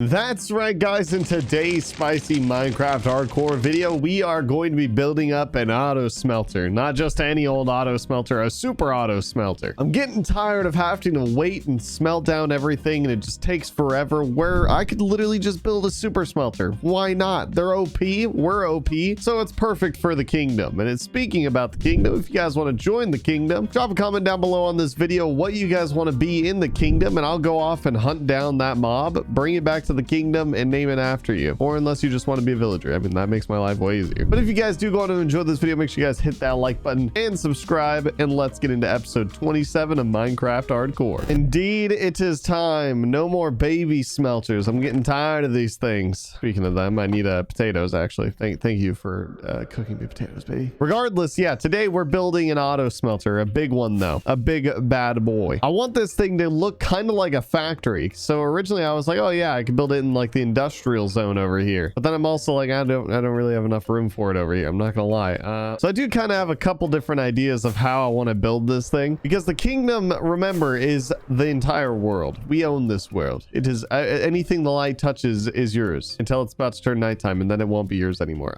That's right, guys. In today's spicy Minecraft hardcore video, we are going to be building up an auto smelter. Not just any old auto smelter, a super auto smelter. I'm getting tired of having to wait and smelt down everything, and it just takes forever, where I could literally just build a super smelter. Why not? They're OP, we're OP, so it's perfect for the kingdom. And it's speaking about the kingdom, if you guys want to join the kingdom, drop a comment down below on this video what you guys want to be in the kingdom, and I'll go off and hunt down that mob, bring it back to the kingdom, and name it after you. Or unless you just want to be a villager. I mean, that makes my life way easier. But if you guys do go on to enjoy this video, make sure you guys hit that like button and subscribe, and let's get into episode 27 of Minecraft Hardcore. Indeed, it is time. No more baby smelters. I'm getting tired of these things. Speaking of them, I need potatoes, actually. Thank you for cooking me potatoes, baby. Regardless, yeah, today we're building an auto smelter. A big one, though. A big bad boy. I want this thing to look kind of like a factory. So originally I was like, oh yeah, I could build it in like the industrial zone over here. But then I'm also like, I don't really have enough room for it over here. I'm not gonna lie. So I do kind of have a couple different ideas of how I want to build this thing, because the kingdom, remember, is the entire world. We own this world. It is anything the light touches is yours until it's about to turn nighttime, and then it won't be yours anymore.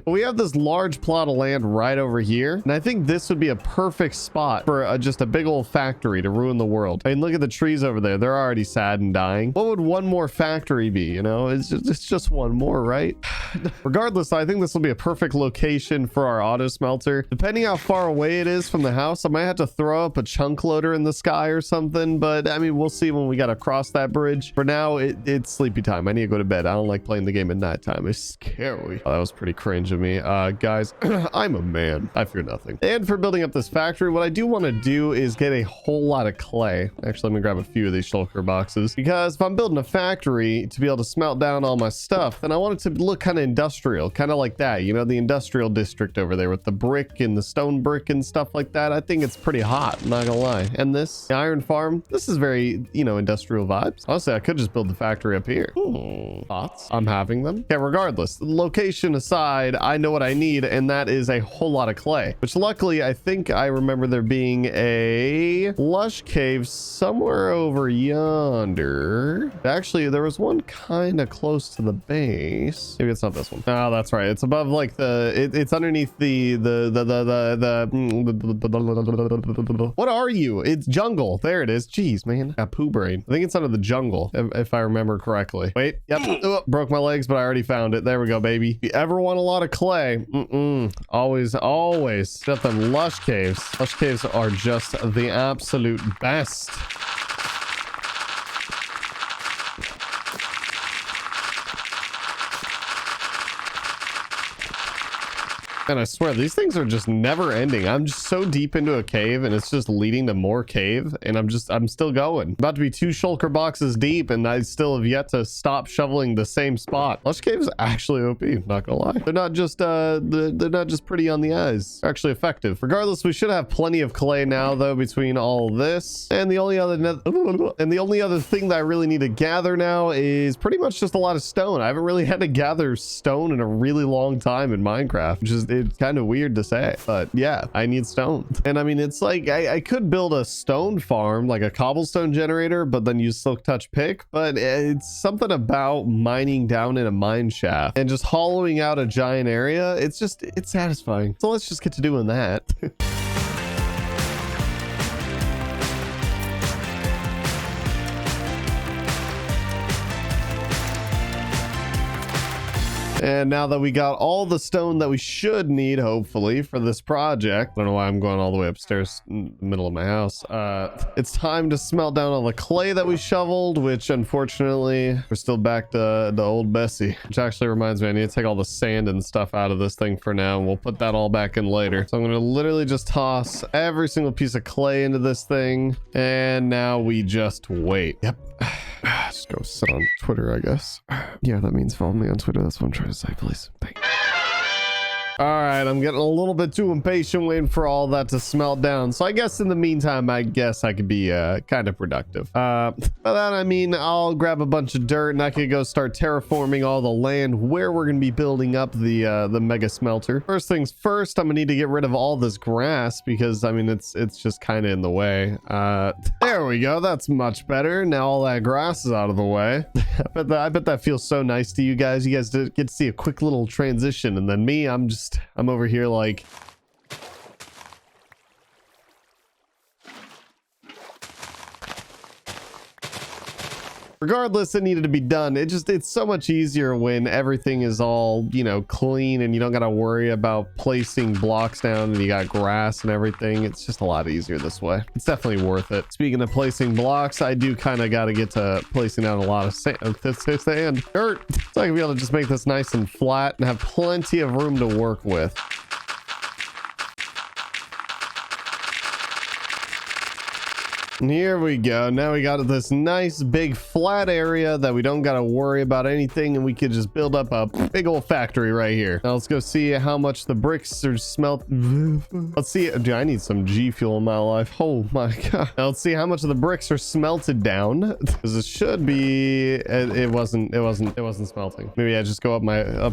We have this large plot of land right over here, and I think this would be a perfect spot for just a big old factory to ruin the world. I mean, look at the trees over there. They're already sad and dying. What would one more factory be? You know, it's just one more, right? Regardless, I think this will be a perfect location for our auto smelter. Depending how far away it is from the house, I might have to throw up a chunk loader in the sky or something, but I mean, we'll see when we gotta cross that bridge. For now, it's sleepy time. I need to go to bed. I don't like playing the game at nighttime. It's scary. Oh, that was pretty cringe of me. Guys, I'm a man. I fear nothing. And for building up this factory, what I do want to do is get a whole lot of clay. Actually, let me grab a few of these shulker boxes, because if I'm building a factory to be able to smelt down all my stuff, then I want it to look kind of industrial, kind of like that, you know, the industrial district over there with the brick and the stone brick and stuff like that. I think it's pretty hot, I'm not gonna lie. And this the iron farm, this is very, you know, industrial vibes. Honestly, I could just build the factory up here. Thoughts? I'm having them. Okay, regardless, location aside, I know what I need, and that is a whole lot of clay, which luckily I think I remember there being a lush cave somewhere over yonder. Actually, there was one kind of close to the base. Maybe it's not this one. Oh, that's right. It's above like it's underneath the what are you? It's jungle. There it is. Jeez, man. Got poo brain. I think it's under the jungle, if I remember correctly. Wait. Yep. Oh, broke my legs, but I already found it. There we go, baby. If you ever want a lot of clay, always got them lush caves. Lush caves are just the absolute best. And I swear, these things are just never ending. I'm just so deep into a cave, and it's just leading to more cave, and I'm still going. I'm about to be 2 shulker boxes deep, and I still have yet to stop shoveling the same spot. Lush cave is actually OP, not gonna lie. They're not just pretty on the eyes. They're actually effective. Regardless, we should have plenty of clay now, though, between all this. And the only other thing that I really need to gather now is pretty much just a lot of stone. I haven't really had to gather stone in a really long time in Minecraft, which is it's kind of weird to say, but yeah, I need stone. And I mean, it's like I could build a stone farm, like a cobblestone generator, but then use silk touch pick. But it's something about mining down in a mine shaft and just hollowing out a giant area. It's satisfying. So let's just get to doing that. And now that we got all the stone that we should need, hopefully, for this project, I don't know why I'm going all the way upstairs in the middle of my house. It's time to smelt down all the clay that we shoveled, which unfortunately, we're still back to old Bessie, which actually reminds me, I need to take all the sand and stuff out of this thing for now, and we'll put that all back in later. So I'm going to literally just toss every single piece of clay into this thing, and now we just wait. Yep. Just go sit on Twitter, I guess. Yeah, that means follow me on Twitter. That's what I'm trying to say, please. Thanks. All right, I'm getting a little bit too impatient waiting for all that to smelt down. So I guess in the meantime, I guess I could be kind of productive. By that I mean I'll grab a bunch of dirt and I could go start terraforming all the land where we're gonna be building up the mega smelter. First things first, I'm gonna need to get rid of all this grass because I mean it's just kind of in the way. There we go. That's much better. Now all that grass is out of the way. I bet that feels so nice to you guys. You guys get to see a quick little transition, and then me, I'm over here like, regardless, it needed to be done. It's so much easier when everything is all, you know, clean and you don't gotta worry about placing blocks down and you got grass and everything. It's just a lot easier this way. It's definitely worth it. Speaking of placing blocks, I do kind of got to get to placing down a lot of sand, dirt, so I can be able to just make this nice and flat and have plenty of room to work with. And here we go. Now we got this nice big flat area that we don't got to worry about anything, and we could just build up a big old factory right here. Now let's go see how much the bricks are smelt. Let's see. Dude, I need some G fuel in my life. Oh my god. Now let's see how much of the bricks are smelted down, because it should be. It wasn't smelting. Maybe I just go up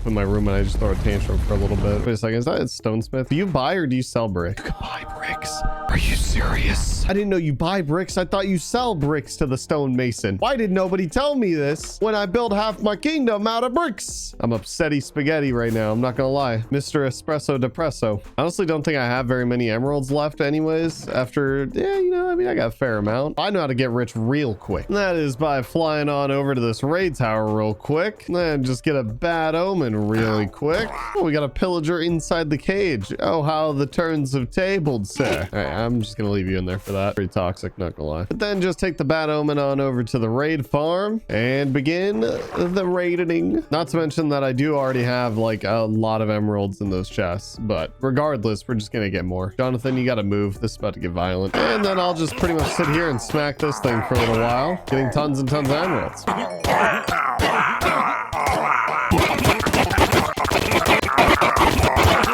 in my room and I just throw a tantrum for a little bit. Wait a second. Is that a stonesmith? Do you buy or do you sell brick? You can buy bricks. Are you serious? I didn't know you buy bricks. I thought you sell bricks to the stonemason. Why did nobody tell me this when I built half my kingdom out of bricks? I'm upsetty spaghetti right now. I'm not gonna lie. Mr. Espresso Depresso. I honestly don't think I have very many emeralds left anyways after, yeah, you know, I mean, I got a fair amount. I know how to get rich real quick. And that is by flying on over to this raid tower real quick. And then just get a bad omen really quick. Oh, we got a pillager inside the cage. Oh, how the turns have tabled, sir. All right, I'm just gonna leave you in there for that. Pretty toxic, not gonna lie. But then just take the bad omen on over to the raid farm and begin the raiding. Not to mention that I do already have like a lot of emeralds in those chests, but regardless, we're just gonna get more. Jonathan, you gotta move. This is about to get violent. And then I'll just pretty much sit here and smack this thing for a little while, getting tons and tons of emeralds.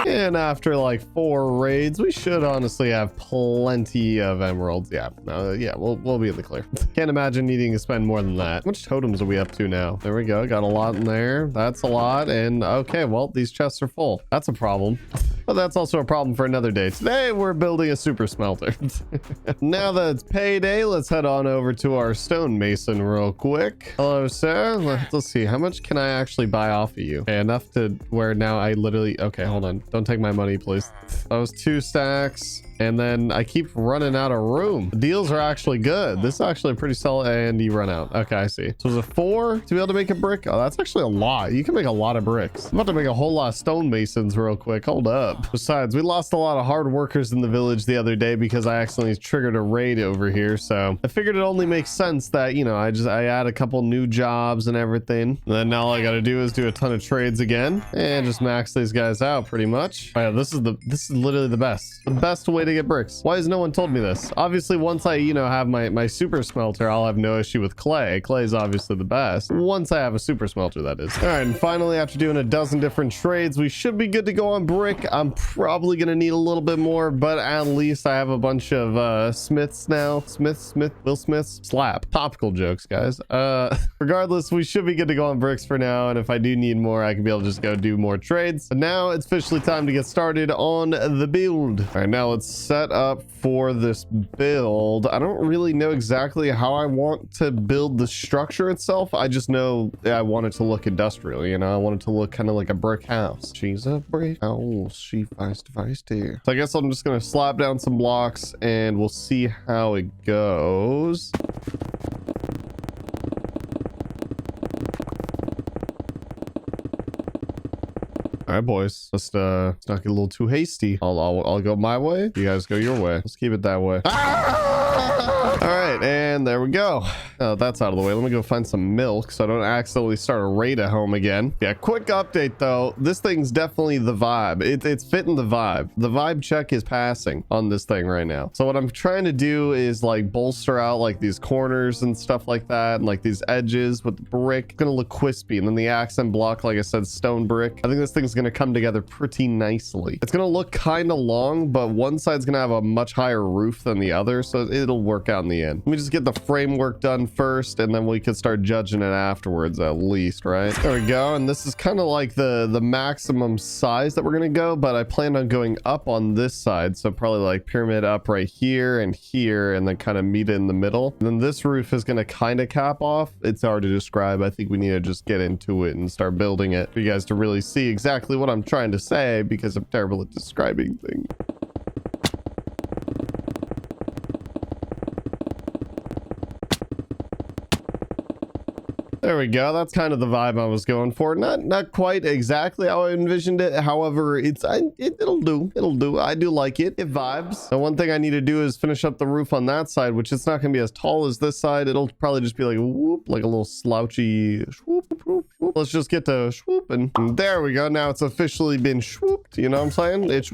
And after like 4 raids, we should honestly have plenty of emeralds. Yeah, we'll be in the clear. Can't imagine needing to spend more than that. How much totems are we up to now? There we go. Got a lot in there. That's a lot. And okay, well, these chests are full. That's a problem. But that's also a problem for another day. Today, we're building a super smelter. Now that it's payday, let's head on over to our stonemason real quick. Hello, sir. Let's see. How much can I actually buy off of you? Okay, enough to where now I literally... Okay, hold on. Don't take my money, please. That was 2 stacks. And then I keep running out of room. The deals are actually good. This is actually pretty solid. And you run out. Okay, I see. So is it 4 to be able to make a brick? Oh, that's actually a lot. You can make a lot of bricks. I'm about to make a whole lot of stonemasons real quick. Hold up. Besides, we lost a lot of hard workers in the village the other day because I accidentally triggered a raid over here. So I figured it only makes sense that, you know, I add a couple new jobs and everything. And then all I got to do is do a ton of trades again and just max these guys out pretty much. Oh, yeah, this is literally the best way to get bricks. Why has no one told me this? Obviously, once I, you know, have my super smelter, I'll have no issue with clay. Clay is obviously the best. Once I have a super smelter, that is. All right, and finally, after doing a dozen different trades, we should be good to go on brick. I'm probably gonna need a little bit more, but at least I have a bunch of smiths now. Will Smiths. Slap. Topical jokes, guys. Regardless, we should be good to go on bricks for now, and if I do need more, I can be able to just go do more trades. But now it's officially time to get started on the build. All right, now let's set up for this build. I don't really know exactly how I want to build the structure itself. I just know I want it to look industrial, you know. I want it to look kind of like a brick house. She's a brick house. She feist here. So I guess I'm just gonna slap down some blocks and we'll see how it goes. All right, boys. Let's not get a little too hasty. I'll go my way. You guys go your way. Let's keep it that way. Ah! All right, and there we go. Oh, that's out of the way. Let me go find some milk so I don't accidentally start a raid at home again. Yeah, quick update though. This thing's definitely the vibe. It's fitting the vibe. The vibe check is passing on this thing right now. So what I'm trying to do is like bolster out like these corners and stuff like that, and like these edges with the brick. It's gonna look crispy, and then the accent block, like I said, stone brick. I think this thing's gonna come together pretty nicely. It's gonna look kind of long, but one side's gonna have a much higher roof than the other, so it'll work out in the end. Let me just get the framework done first, and then we could start judging it afterwards at least, right? There we go. And this is kind of like the maximum size that we're gonna go, but I plan on going up on this side, so probably like pyramid up right here, and then kind of meet it in the middle. And then this roof is gonna kind of cap off. It's hard to describe. I think we need to just get into it and start building it for you guys to really see exactly what I'm trying to say, because I'm terrible at describing things. There we go. That's kind of the vibe I was going for. Not quite exactly how I envisioned it. However, it'll do. It'll do. I do like it. It vibes. The one thing I need to do is finish up the roof on that side, which it's not going to be as tall as this side. It'll probably just be like whoop, like a little slouchy swoop, swoop, swoop. Let's just get to swoop, and there we go. Now it's officially been swooped. You know what I'm saying? It's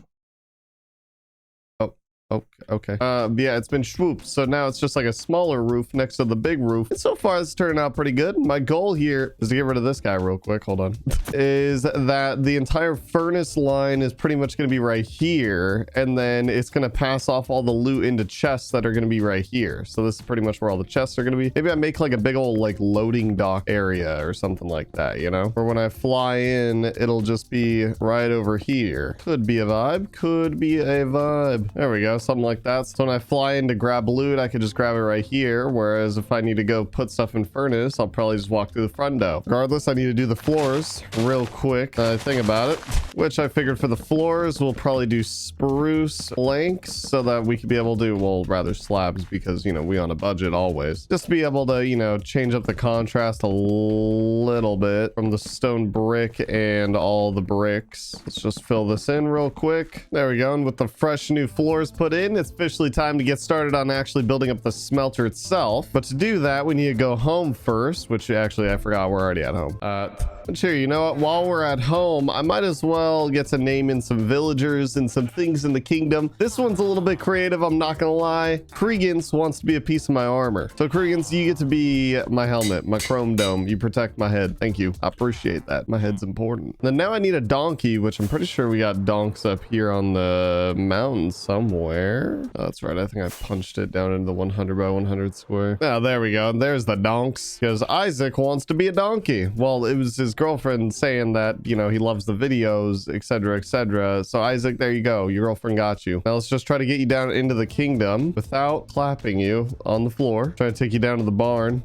okay. Yeah, it's been swooped, so now it's just like a smaller roof next to the big roof. And so far it's turned out pretty good. My goal here is to get rid of this guy real quick. Hold on. Is that the entire furnace line is pretty much going to be right here, and then it's going to pass off all the loot into chests that are going to be right here. So this is pretty much where all the chests are going to be. Maybe I make like a big old like loading dock area or something like that, you know, or when I fly in, it'll just be right over here. Could be a vibe. Could be a vibe. There we go. Something like that. So when I fly in to grab loot, I could just grab it right here. Whereas if I need to go put stuff in furnace, I'll probably just walk through the front door. Regardless, I need to do the floors real quick. Think about it, which I figured for the floors, we'll probably do spruce planks so that we could be able to, well, rather slabs, because, you know, we on a budget always. Just to be able to, you know, change up the contrast a little bit from the stone brick and all the bricks. Let's just fill this in real quick. There we go. And with the fresh new floors put in, it's officially time to get started on actually building up the smelter itself. But to do that, we need to go home first, which actually I forgot we're already at home. But sure, you know what? While we're at home, I might as well get to name in some villagers and some things in the kingdom. This one's a little bit creative, I'm not gonna lie. Kriegans wants to be a piece of my armor. So Kriegans, you get to be my helmet, my chrome dome. You protect my head. Thank you. I appreciate that. My head's important. Then now I need a donkey, which I'm pretty sure we got donks up here on the mountain somewhere. Oh, that's right. I think I punched it down into the 100 by 100 square. Oh, there we go. There's the donks. Because Isaac wants to be a donkey. Well, it was his girlfriend saying that, you know, he loves the videos, etc., etc. So Isaac, there you go. Your girlfriend got you. Now let's just try to get you down into the kingdom without clapping you on the floor. Try to take you down to the barn.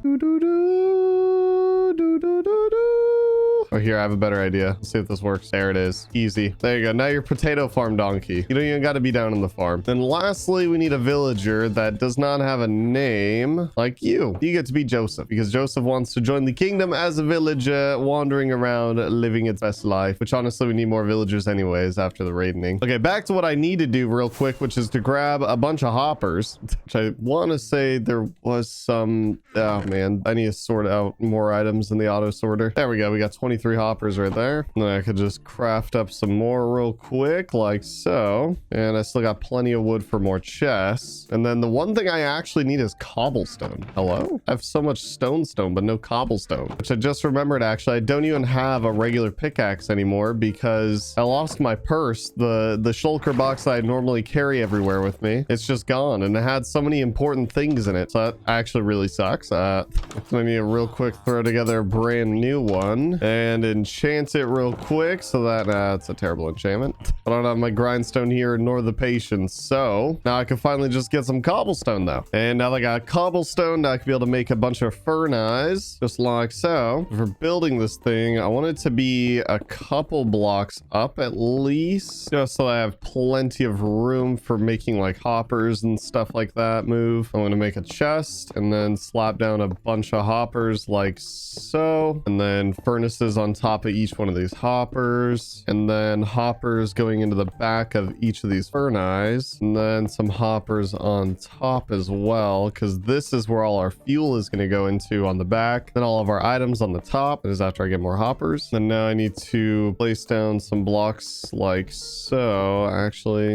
Oh, here, I have a better idea. Let's see if this works. There it is. Easy. There you go. Now you're potato farm donkey. You don't even got to be down in the farm. Then lastly, we need a villager that does not have a name like you. You get to be Joseph, because Joseph wants to join the kingdom as a villager, wandering around, living its best life, which honestly, we need more villagers anyways after the raiding. Okay, back to what I need to do real quick, which is to grab a bunch of hoppers, which I want to say there was some... Oh, man. I need to sort out more items in the auto sorter. There we go. We got 23 hoppers right there. And then I could just craft up some more real quick, like so. And I still got plenty of wood for more chests. And then the one thing I actually need is cobblestone. Hello? I have so much stone, but no cobblestone. Which I just remembered, actually, I don't even have a regular pickaxe anymore because I lost my purse. The shulker box that I normally carry everywhere with me. It's just gone. And it had so many important things in it. So that actually really sucks. I need to real quick throw together a brand new one. And enchant it real quick so that it's a terrible enchantment. I don't have my grindstone here nor the patience, so now I can finally just get some cobblestone though. And now that I got cobblestone, now I can be able to make a bunch of furnace just like so. For building this thing, I want it to be a couple blocks up at least, just so I have plenty of room for making like hoppers and stuff like that move. I'm going to make a chest and then slap down a bunch of hoppers like so, and then furnaces on top of each one of these hoppers, and then hoppers going into the back of each of these furnaces, and then some hoppers on top as well, because this is where all our fuel is going to go into on the back. Then all of our items on the top is after I get more hoppers. And now I need to place down some blocks like so. Actually,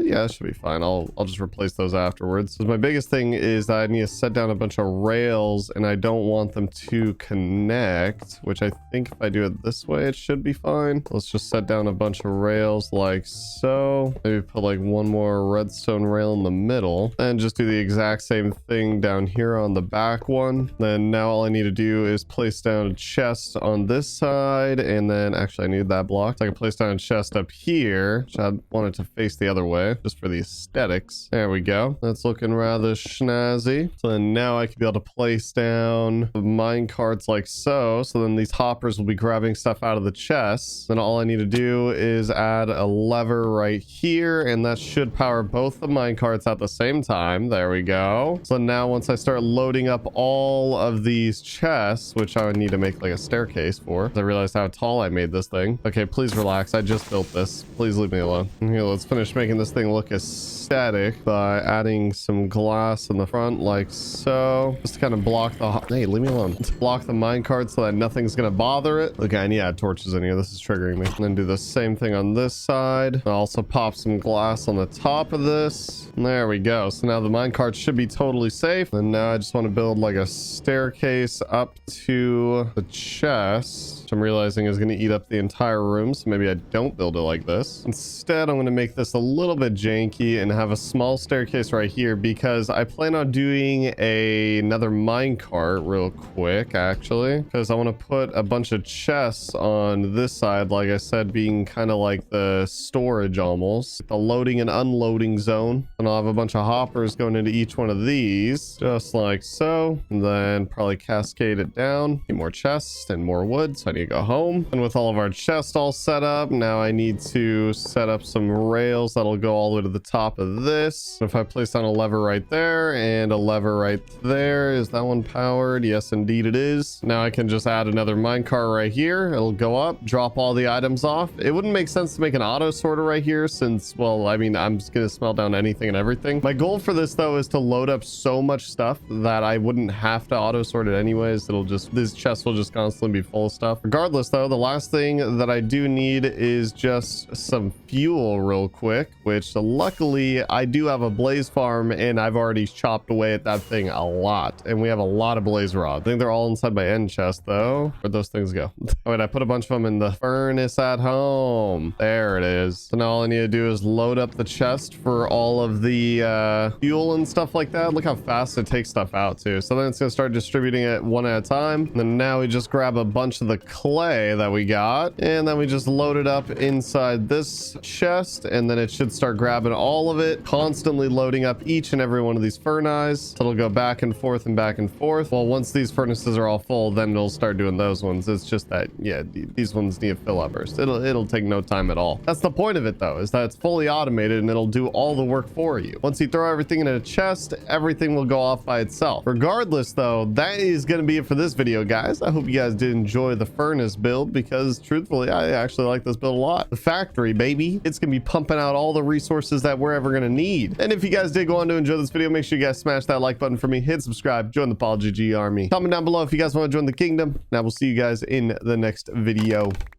yeah, that should be fine. I'll just replace those afterwards. So my biggest thing is that I need to set down a bunch of rails, and I don't want them to connect, which I think if I do it this way, it should be fine. Let's just set down a bunch of rails like so. Maybe put like one more redstone rail in the middle, and just do the exact same thing down here on the back one. Then now all I need to do is place down a chest on this side, and then actually I need that block so I can place down a chest up here, which I wanted to face the other way just for the aesthetics. There we go. That's looking rather snazzy. So then now I can be able to place down the mine carts like so. So then these hoppers will be grabbing stuff out of the chests. Then all I need to do is add a lever right here, and that should power both the mine carts at the same time. There we go. So now once I start loading up all of these chests, which I would need to make like a staircase for, I realized how tall I made this thing. Okay, please relax. I just built this. Please leave me alone. Here, let's finish making this thing look aesthetic by adding some glass in the front like so, just to kind of block the hey, leave me alone. Block the minecart so that nothing's gonna bother it. Okay, I need to add torches in here. This is triggering me. And then do the same thing on this side. I'll also pop some glass on the top of this. And there we go. So now the minecart should be totally safe. And now I just want to build like a staircase up to the chest, which I'm realizing is going to eat up the entire room. So maybe I don't build it like this. Instead, I'm going to make this a little bit janky and have a small staircase right here, because I plan on doing another minecart real quick, actually, because I want to put a bunch of chests on this side, like I said, being kind of like the storage almost, the loading and unloading zone. And I'll have a bunch of hoppers going into each one of these, just like so. And then probably cascade it down. Need more chests and more wood, so I need to go home. And with all of our chests all set up, now I need to set up some rails that'll go all the way to the top of this. If I place down a lever right there and a lever right there, is that one powered? Yes, indeed it is. Now I can just add another minecart right here. It'll go up, drop all the items off. It wouldn't make sense to make an auto sorter right here since, well, I mean, I'm just gonna smelt down anything and everything. My goal for this though is to load up so much stuff that I wouldn't have to auto sort it anyways. It'll just, this chest will just constantly be full of stuff. Regardless though, the last thing that I do need is just some fuel real quick, which luckily I do have a blaze farm and I've already chopped away at that thing a lot. And we have a lot of blaze rods. I think they're all inside my end chest though. Where'd those things go? Oh wait, I put a bunch of them in the furnace at home. There it is. So now all I need to do is load up the chest for all of the fuel and stuff like that. Look how fast it takes stuff out too. So then it's gonna start distributing it one at a time. And then now we just grab a bunch of the clay that we got, and then we just load it up inside this chest, and then it should start grabbing all of it, constantly loading up each and every one of these furnaces. So it'll go back and forth and back and forth. Well, once these furnaces are all full, then it'll start doing those ones. It's just that, yeah, these ones need a fill up burst. It'll take no time at all. That's the point of it though, is that it's fully automated and it'll do all the work for you. Once you throw everything in a chest, everything will go off by itself. Regardless though, that is going to be it for this video, guys. I hope you guys did enjoy the furnace build, because truthfully, I actually like this build a lot. The factory, baby. It's going to be pumping out all the resources that we're ever going to need. And if you guys did go on to enjoy this video, make sure you guys smash that like button for me, hit subscribe, join the PaulGG army. Comment down below if you guys want to join the kingdom. Now we'll see you guys in the next video.